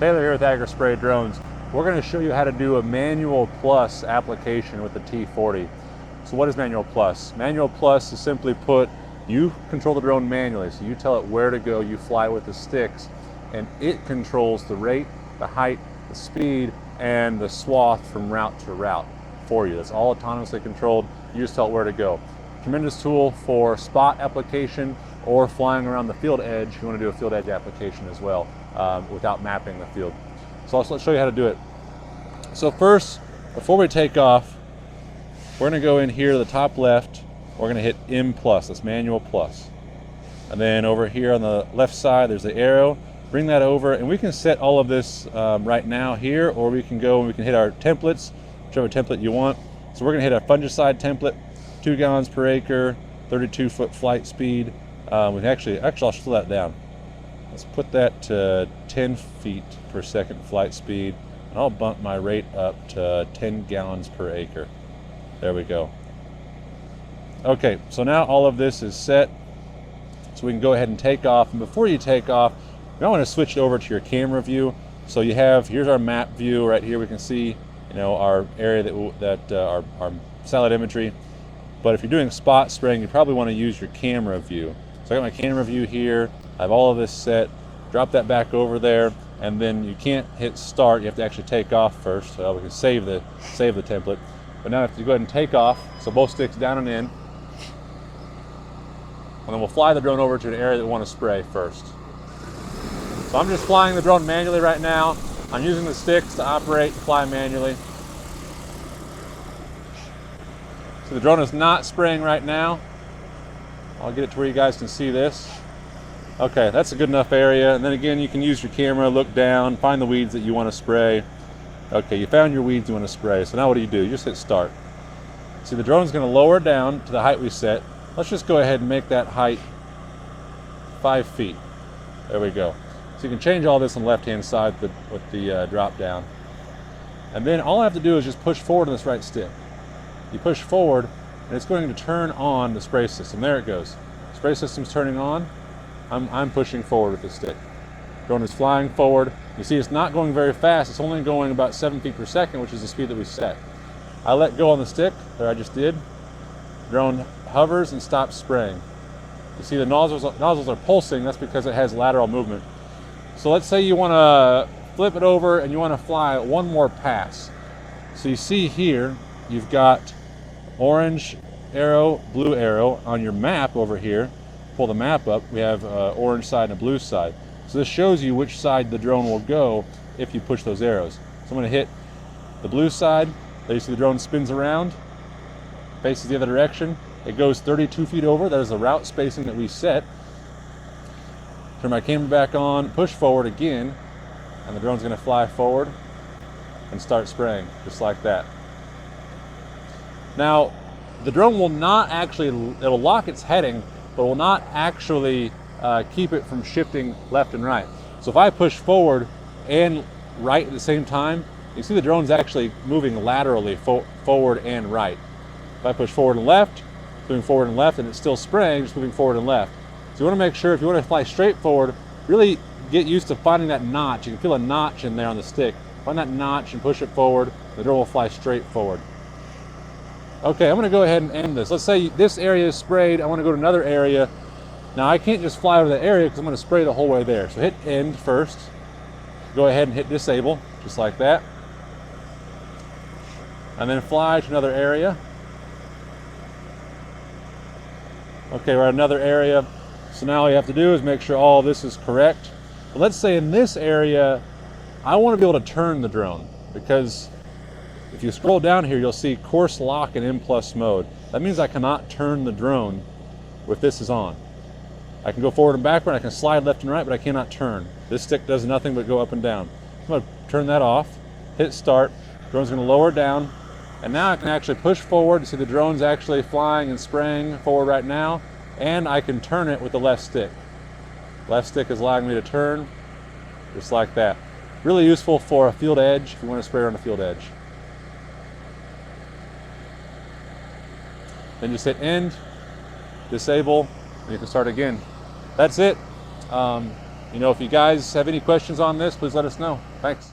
Taylor here with Agri Spray Drones. We're going to show you how to do a Manual Plus application with the T40. So what is Manual Plus? Manual Plus is simply put, you control the drone manually. So you tell it where to go, you fly with the sticks, and it controls the rate, the height, the speed, and the swath from route to route for you. That's all autonomously controlled. You just tell it where to go. Tremendous tool for spot application or flying around the field edge. You want to do a field edge application as well without mapping the field. So let's show you how to do it. So first, before we take off, we're going to go in here to the top left. We're going to hit M+, that's Manual Plus. And then over here on the left side, there's the arrow. Bring that over, and we can set all of this right now here, or we can go and we can hit our templates, whichever template you want. So we're going to hit our fungicide template, 2 gallons per acre, 32-foot flight speed. We can actually I'll slow that down. Let's put that to 10 feet per second flight speed, and I'll bump my rate up to 10 gallons per acre. There we go. Okay, so now all of this is set, so we can go ahead and take off. And before you take off, you want to switch it over to your camera view. So you have, here's our map view right here. We can see, our area our satellite imagery. But if you're doing spot spraying, you probably want to use your camera view. So I got my camera view here. I have all of this set. Drop that back over there, and then you can't hit start. You have to actually take off first. So we can save the template. But now if you go ahead and take off, so both sticks down and in, and then we'll fly the drone over to an area that we want to spray first. So I'm just flying the drone manually right now. I'm using the sticks to operate and fly manually. So the drone is not spraying right now. I'll get it to where you guys can see this. Okay, that's a good enough area. And then again, you can use your camera, look down, find the weeds that you want to spray. Okay, you found your weeds you want to spray. So now what do? You just hit start. See, the drone's going to lower down to the height we set. Let's just go ahead and make that height 5 feet. There we go. So you can change all this on the left-hand side with the drop down. And then all I have to do is just push forward on this right stick. You push forward, and it's going to turn on the spray system. There it goes. Spray system's turning on. I'm pushing forward with the stick. Drone is flying forward. You see it's not going very fast. It's only going about 7 feet per second, which is the speed that we set. I let go on the stick, there I just did. Drone hovers and stops spraying. You see the nozzles are pulsing. That's because it has lateral movement. So let's say you want to flip it over and you want to fly one more pass. So you see here, you've got orange arrow, blue arrow on your map over here. Pull the map up, we have orange side and a blue side. So this shows you which side the drone will go if you push those arrows. So I'm going to hit the blue side. There you see the drone spins around, faces the other direction. It goes 32 feet over. That is the route spacing that we set. Turn my camera back on, push forward again, and the drone's going to fly forward and start spraying, just like that. Now, the drone will not actually, it'll lock its heading, but will not actually keep it from shifting left and right. So if I push forward and right at the same time, you see the drone's actually moving laterally forward and right. If I push forward and left, it's moving forward and left, and it's still spraying, just moving forward and left. So you want to make sure, if you want to fly straight forward, really get used to finding that notch. You can feel a notch in there on the stick. Find that notch and push it forward. The drone will fly straight forward. Okay, I'm going to go ahead and end this. Let's say this area is sprayed. I want to go to another area. Now I can't just fly over that area because I'm going to spray the whole way there. So hit end first. Go ahead and hit disable, just like that. And then fly to another area. Okay, we're at another area. So now all you have to do is make sure all of this is correct. But let's say in this area, I want to be able to turn the drone, because if you scroll down here, you'll see course lock in M+ mode. That means I cannot turn the drone if this is on. I can go forward and backward, I can slide left and right, but I cannot turn. This stick does nothing but go up and down. I'm going to turn that off, hit start, drone's going to lower down, and now I can actually push forward. You see the drone's actually flying and spraying forward right now, and I can turn it with the left stick. Left stick is allowing me to turn, just like that. Really useful for a field edge if you want to spray on a field edge. Then just hit end, disable, and you can start again. That's it. You know, if you guys have any questions on this, please let us know. Thanks.